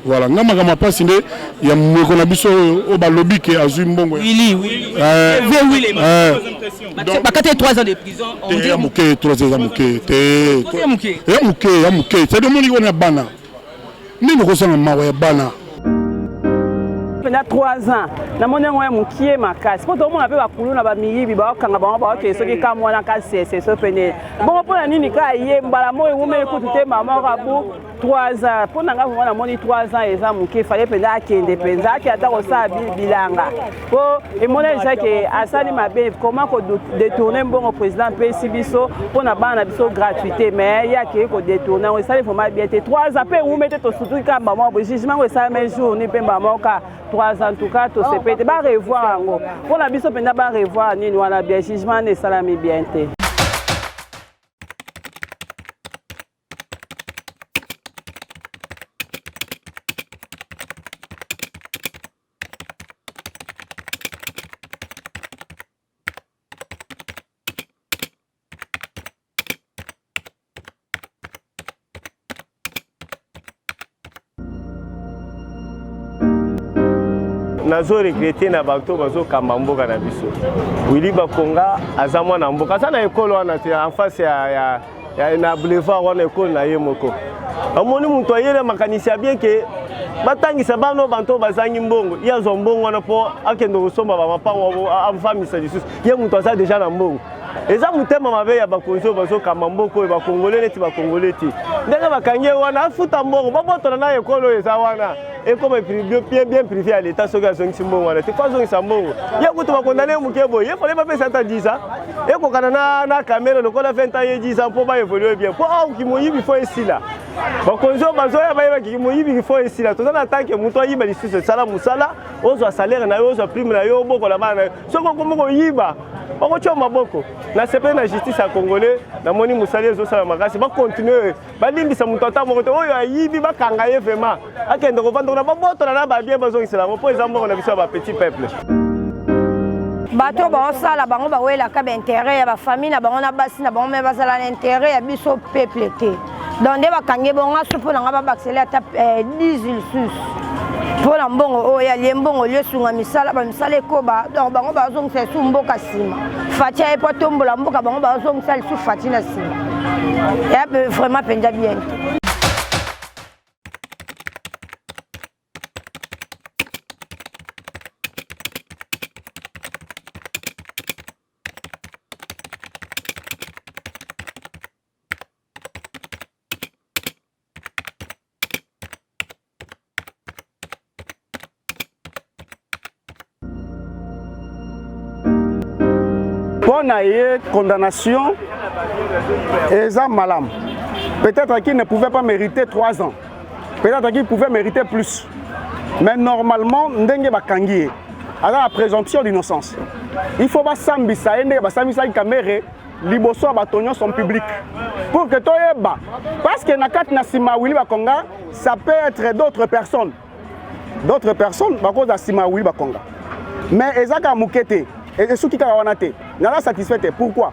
Voilà, nga makama pasi nde ya mweko na biso o balobi ke azui mbongo. Oui. Oui. Bakate 3 ans de prison. On dit mouké 3 ans mouké. Mouké. C'est de moni on bana. Ni ko sanga mawa ya bana. Pendant 3 ans, na moni ngoya mukie makasi. Po to mona pe bakulu na ba miyibi ba kanga ba ba ke soki ka mwana ka c'est so pene. Bon pona nini ka yembala mo ngumele kutute mama rabu 3 ans. Pona nga mona moni 3 ans eza mukie fallait penda akende penza ki ata ko sa bilanga. Po e mona isa ke asani mabe comment ko détourner mbongo président PC biso pona bana biso gratuité mais ya ke ko détourner on sali vraiment bien 3 ans pe ngumete to surtout ka mama bo jugement ko sa même jour ni pe mama ka 3 ans en tout cas, tout se peut. Ba revoir. Pour la biso penda ba revoir ni wana bien jugement ne salami bien té. nazo regretter na bato bazo kamba mboka na biso. Willy Bakonga aza mwana mboka sana ekolo wana en face ya na boulevard wana ekolo na ye moko. Amoni muntu ayele makanisi bien ke batangisa bano banto bazangi mbongo. Ya zo mbongo wana po akendo kosomba ba mapango amfamisa Jesus. Ye muntu aza déjà na mbongo. Eza mutema mabe ya bakonzo bazo kamba mboko e bakongolais neti bakongolais ti. Ndenge bakangie wana afuta mbongo babotona na ekolo eza wana. Et comme bien privé à l'État, ce gars sont bons. C'est pas ils sont bons. Il y a beaucoup de condamnés au Kébou. Il fallait pas faire ça 10 ans. Et quand on a la caméra, on a 20 ans et 10 ans pour pas évoluer bien. Pour qui mouille, il faut ici là. Donc on a besoin qui mouille, il faut ici là. Tout en attend que mouton y va ici ce salaire musala, on a salaire na yo, on a prime na yo, beaucoup là-bas. Ce qu'on comment y va. On va tuer ma boko. Na CP na justice à Congolais, na moni musala zo sala makasi. Va continuer. Va limbi sa mouton ta moto. Oh y va kangaye vraiment. Akende ko vendre na baboto na ba bien besoin cela. On peut exemple on a vu ça ba petit peuple. Bato ba osala bango ba wela ka ba intérêt ya ba famille na bango na basi na bango me basala l'intérêt ya biso peuple te. Donc de ba kange bonga supo na ba accélérer ata 10 sus. Pour la mbongo ya liembongo liesunga misala ba misala ekoba donc bango ba zong se su mboka sima. Fatia e potombola mboka bango ba zong sal su fatina sima. Ya vraiment penja bien. On a eu condamnation et ça malam. Peut-être qu'il ne pouvait pas mériter 3 ans. Peut-être qu'il pouvait mériter plus. Mais normalement, ndenge bakangi a la présomption d'innocence. Il faut pas sambisa ende ba sambisa kamere liboso batonyo son public. Pour que toyeba parce que na kat na sima Willy Bakonga, ça peut être d'autres personnes. D'autres personnes ba cause da sima Willy Bakonga. Mais ezaka mukete et ceux qui ont été satisfait. Pourquoi?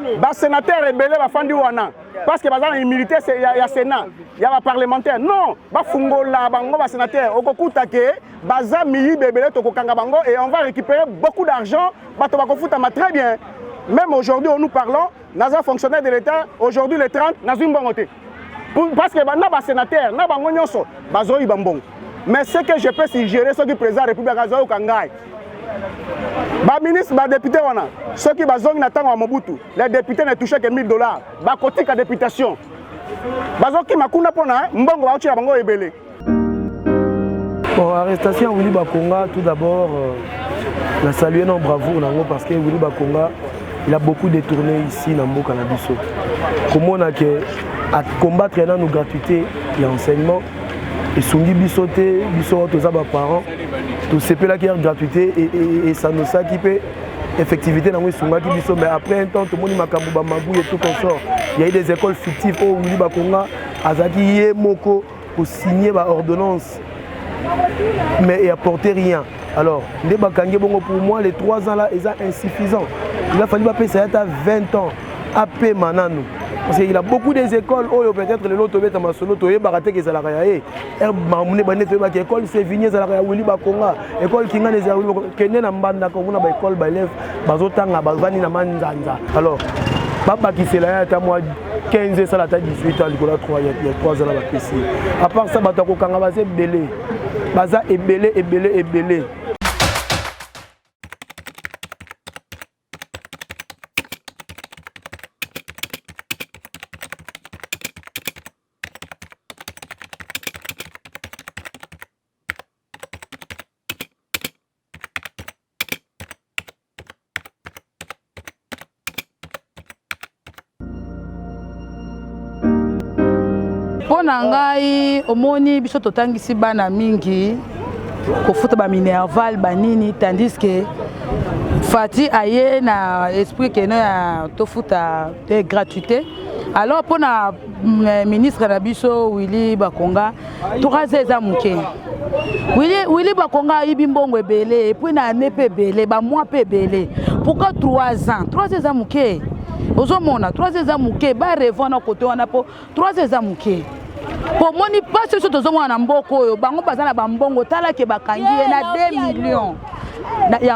Les sénateurs rebelles fandi wana parce que les militaires il y a Sénat, il y a parlementaire. Non, ba fungola bango ba sénateur okokuta ke baza mi bebele to kokanga bango et on va récupérer beaucoup d'argent ba to ba kofuta très bien. Même aujourd'hui où nous parlons, naza fonctionnaire de l'État, aujourd'hui le 30 nazu mbongote. Parce que na ba sénateur, na bango nyonso bazoyi bambong. Mais ce que je peux suggérer ceux qui président République azoyo kangai. Ba ministre, ba député wana, ceux qui bazong na tango Mobutu, les députés ne touchaient que $1000. Ba kotika députation. Bazoki makuna pona mbongo ba uchi bango ebele. Bon, arrestation Willy Bakonga, tout d'abord, la saluer non bravo parce que Willy Bakonga, il a beaucoup détourné ici dans Mboka na biso. Comment on a que à combattre dans nos gratuités et enseignement et sungi bisoté, biso tous les parents. Tout ce là qui est gratuité et ça nous a qui peut effectivité dans sunga qui biso mais après un temps tout le monde makambuba magou et tout consort. Il y a eu des écoles fictives au Willy Bakonga azaki yé moko pour signer ba ordonnance. Mais il apportait rien. Alors, pour moi, les 3 ans là, ils sont insuffisants. Il a fallu passer ça à 20 ans. AP Mananou. Parce qu'il y a beaucoup des écoles où peut-être les autres bêtes à solo to baraté que ça la rayaé. Mamune bané to ba école c'est vigné ça la raya Willy Bakonga. École kinga les Willy Kenya na mbanda ko na ba école ba élève bazotanga bazani na manzanza. Alors Baba qui c'est là à moi 15 ça la 18 ans il y a 3 ans la PC. À part ça batako kanga ba c'est belé. Baza ebelé. Pona ngai omoni biso totangisi bana mingi kofuta ba minerval banini tandis que Fati aye na esprit que na tofuta de gratuité. Alors pona ministre na biso Willy Bakonga tokaze za muke. Willy Bakonga yibi mbongo ebele et puis na ane pe belé ba mois pe belé. Pourquoi 3 ans? 3 ans muke. Ozomona 3 ans muke ba revendre na côté wana po 3 ans muke. Pour moni pas ce que nous avons mboko bango bazana bambongo tala ke bakangi na 2 millions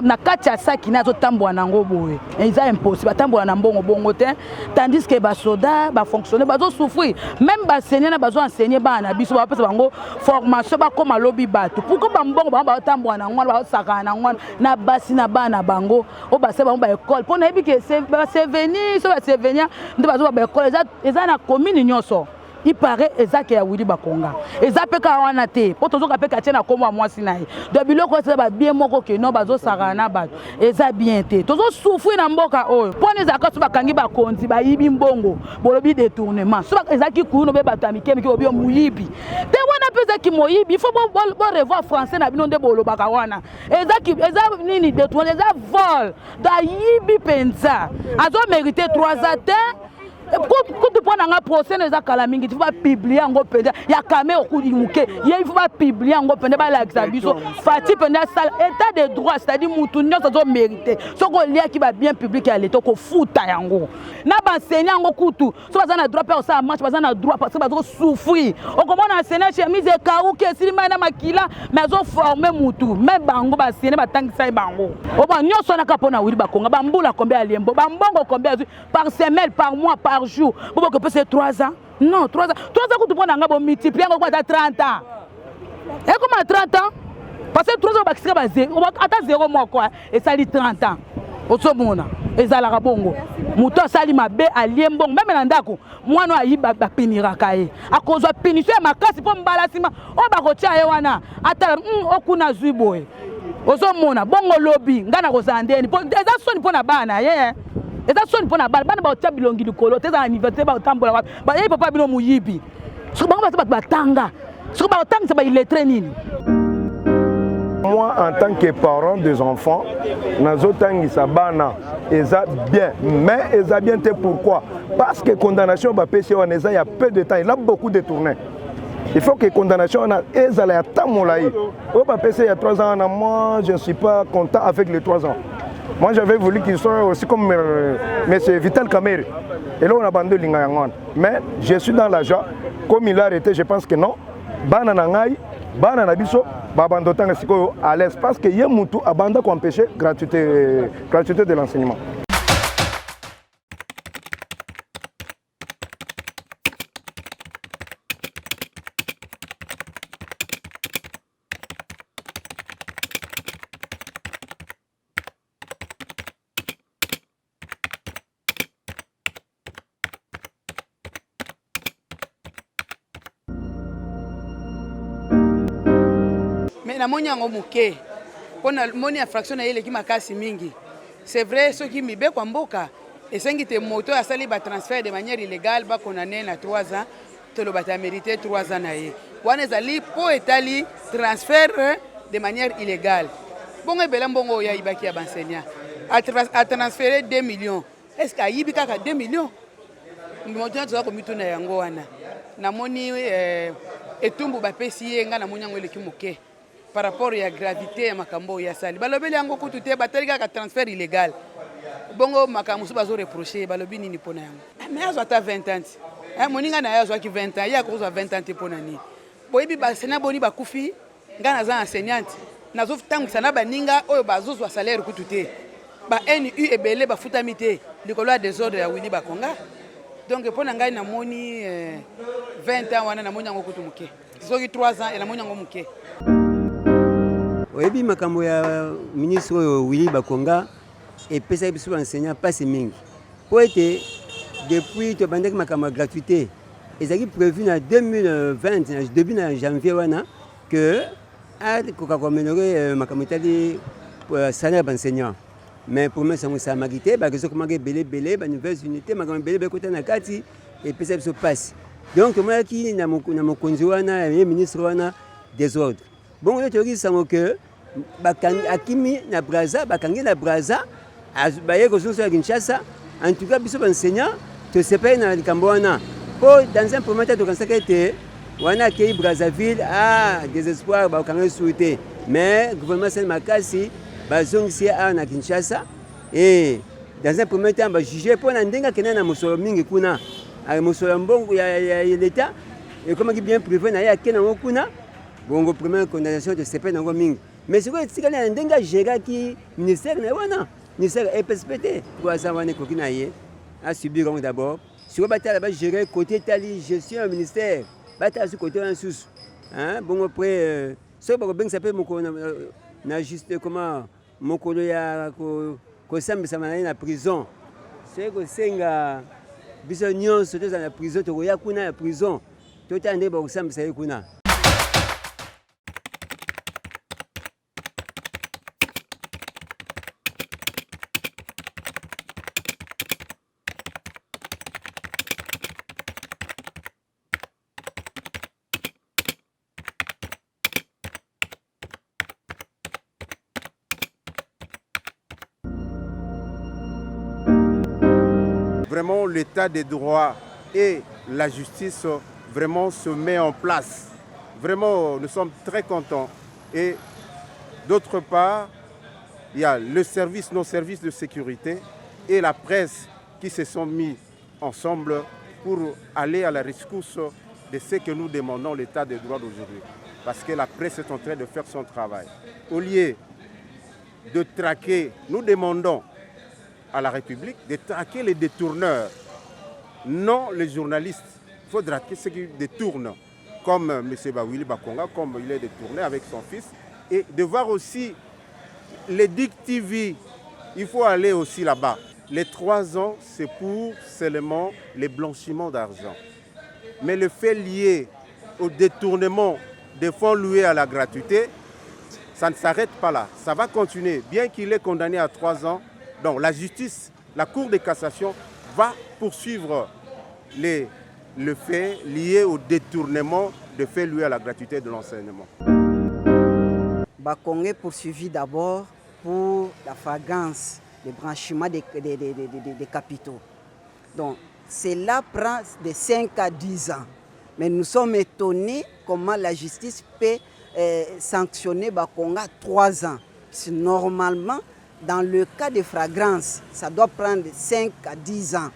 na kati ya saki na zo tambwa nango boye eza impossible tambwa na mbongo bongo te tandis que ba soda ba fonctionner bazo souffrir même ba enseigner na bazo enseigner bana biso ba pesa bango formation ba koma lobi bato pourquoi ba mbongo ba tambwa na ngwana ba saka na ngwana na basi na bana bango o ba se bango ba école pona ebi ke c'est venir so ba se venir ndo bazo ba école eza na commune nyonso. Il paraît exact qu'il y a Willy Bakonga. Exact que quand on a été, pour toujours que tu as comme moi sinaï. De bilo ko se ba bien moko que non bazo sarana ba. Exact bien été. Toujours souffrir na mboka oyo. Pour les akasu bakangi ba konti ba yibi mbongo. Bolobi détournement. So exact ki ku no be batamike mi ki obi muyibi. Te wana pesa ki moyibi, il faut bon revoir français na bino nde bolo baka wana. Exact nini détournement, exact vol. Da yibi pensa. Azo mérité 3 ans. Quand tu prends un procès, il faut publier en gros. Il y a quand même beaucoup de mouquets. Il faut publier en gros. Fatih état de droit, c'est-à-dire que nous avons mérité. Ce qui va bien publier à l'état, il faut en gros. Nous avons enseigné en gros. Si vous avez droit à ça, vous avez droit parce que vous avez souffrir. On commence à enseigner chez Mise Kaou, qui est si mal makila, mais ils ont formé Moutou. Même Bango, va enseigner, va tanker ça Bango. Au moins, nous sommes à Willy Bakonga. Bamboula combien à Liembo, Bambongo combien par semaine, par mois, par jour. Pourquoi que c'est 3 ans? Non, 3 ans. 3 ans que tu prends un gars multiplié, on va 30 ans. Et comment 30 ans? Parce que 3 ans, on va attendre 0 mois quoi. Et ça dit 30 ans. Au sommet, et ça la bongo. Mouton sali ma bé à Liembon, même en Dako. Moi, non, il va pénir à Kaye. À cause de la péninsule, ma casse, il faut me balancer. On va retirer à Ewana. Attends, on kuna zuboy. Au sommet, bongo lobby, Gana Rosandeni. Des actions pour la bana, yeah. Et ça sonne pour la balle, ba tia bilongi likolo, te za anniversaire ba tambola ba ye papa bino muyibi. So ba ba tanga. So ba tanga c'est ba illettré nini. Moi en tant que parent des enfants, nazo tangisa bana eza bien, mais eza bien te pourquoi? Parce que condamnation ba PC on eza il y a peu de temps, il a beaucoup détourné. Il faut que condamnation on a ezala ya tamolaï. Au ba PC il y a 3 ans, moi je ne suis pas content avec les 3 ans. Moi j'avais voulu qu'il soit aussi comme M. Vital Kamerhe. Et là on a abandonné l'Ingayangon. Mais je suis dans la joie. Comme il a arrêté, je pense que non. Bana nangai, bana nabiso, babandotanga siko à l'aise. Parce que yé moutou abanda qu'on empêche gratuité de l'enseignement. Na moni yango muke pona moni ya fraction na yele ki makasi mingi. C'est vrai ce qui mibe kwa mboka esengi te moto asali ba transfert de manière illégale ba condamné na 3 ans to lo bata mérité 3 ans na ye. Wana ezali po etali transfert de manière illégale. Bongo bela mbongo ya ibaki ya enseignant a transféré 2 millions. Est-ce que ayibi kaka 2 millions? Moto na tsoka komitu na yango wana. Na moni etumbu ba pesi yenga na moni yango eleki muke. Par rapport à la gravité de makambo ya sali balobeli yango kutu te batali kaka transfert illégal bongo makambo so bazo reprocher balobi nini pona yango mais azwa ta 20 ans moninga na yazwa ki 20 ans ya kozwa 20 ans te pona nini boyebi basena boni bakufi nga naza enseignante nazotangisa na baninga oyo bazozwa salaire kutu te ba NU ebele bafutami te likolo ya désordre ya Willy Bakonga donc pona ngai namoni 20 ans wana namoni yango kutu muke soki 3 ans namoni yango muke. Oyebi makambo ya ministre Willy Bakonga epesa biso enseignant pasi mingi po ete depuis tobandaki makambo ya gratuité ezalaki prévu na 2020 début na janvier wana que akoka koaméliorer makambo etali salaire baenseignant mais promesse yango esalamaki te bakezokomaka ebelebele banouvelles unités makambo ebele bekota na kati epesa biso pasi donc tomonaki na mokonzi wana ye ministre wana désordre bongo yo toyoki sango ke akimi na braza bakangi na braza baye kozonso ya Kinshasa en tout cas biso baenseignant tosepeli na likambo wana po dans un premier temps tokanisaka ete wana akei Brazzaville désespoir bakanga esu te mais gouvernement sali makasi bazongisi awa na Kinshasa et dans un premier temps bajuge mpo na ndenge akenda na mosolo mingi kuna mosolo ya mbongo ya l'état ekomaki bien privé na ye akenda yango kuna bongo première condamnation tosepeli nango mingi mais sikoyo etikali na ndenge agéraki ministère na ye wana ministère EPSPT 3 ans wana ekoki na ye asubir yango d'abord sikoyo batala bagérer côté etali gestion ya ministère batala su côté wana susu bongo après soki bakobengisa mpe mokolo na juste comment mokolo ya kosambisama na ye na prison soki kosenga biso nyonso tozala na prison tokoya kuna na prison totala ndenge bakosambisa ye kuna. Vraiment, l'état des droits et la justice vraiment se met en place. Vraiment, nous sommes très contents. Et d'autre part, il y a nos services de sécurité et la presse qui se sont mis ensemble pour aller à la rescousse de ce que nous demandons l'état des droits d'aujourd'hui. Parce que la presse est en train de faire son travail. Au lieu de traquer, nous demandons à la République de traquer les détourneurs, non les journalistes. Il faut traquer ceux qui détournent, comme M. Willy Bakonga, comme il est détourné avec son fils, et de voir aussi les DIC TV. Il faut aller aussi là-bas. Les 3 ans, c'est pour seulement les blanchiments d'argent. Mais le fait lié au détournement des fonds loués à la gratuité, ça ne s'arrête pas là. Ça va continuer. Bien qu'il est condamné à 3 ans, donc la justice, la Cour de cassation va poursuivre le fait lié au détournement de faits liés à la gratuité de l'enseignement. Bakonga est poursuivi d'abord pour la flagrance, le branchement des capitaux. Donc cela prend de 5 à 10 ans. Mais nous sommes étonnés comment la justice peut sanctionner Bakonga 3 ans. Normalement, dans le cas de flagrance, ça doit prendre 5 à 10 ans.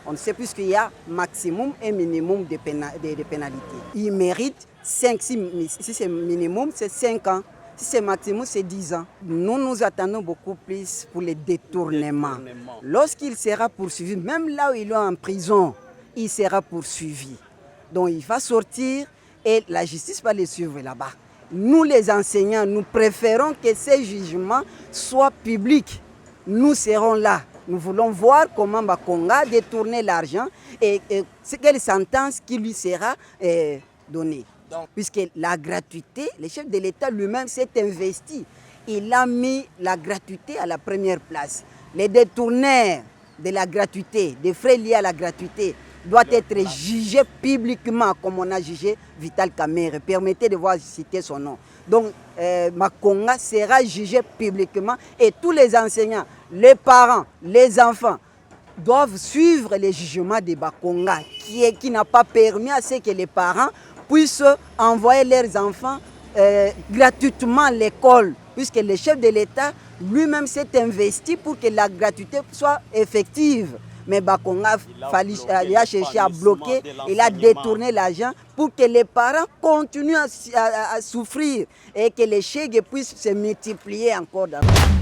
On ne sait plus qu'il y a maximum et minimum de pénalités. Il mérite 5, si c'est minimum, c'est 5 ans. Si c'est maximum, c'est 10 ans. Nous attendons beaucoup plus pour les détournements. Lorsqu'il sera poursuivi, même là où il est en prison, il sera poursuivi. Donc il va sortir et la justice va le suivre là-bas. Nous les enseignants, nous préférons que ces jugements soient publics. Nous serons là. Nous voulons voir comment Bakonga détourner l'argent et quelle sentence qui lui sera donnée. Puisque la gratuité, le chef de l'État lui-même s'est investi. Il a mis la gratuité à la première place. Les détourneurs de la gratuité, des frais liés à la gratuité, doivent être jugés publiquement comme on a jugé Vital Kamerhe. Permettez de voir citer son nom. Donc Bakonga sera jugé publiquement et tous les enseignants, les parents, les enfants doivent suivre les jugements de Bakonga qui n'a pas permis à ce que les parents puissent envoyer leurs enfants gratuitement à l'école puisque le chef de l'État lui-même s'est investi pour que la gratuité soit effective. Mais Bakonga il a cherché à bloquer, il a détourné l'argent pour que les parents continuent à souffrir et que les chèques puissent se multiplier encore davantage.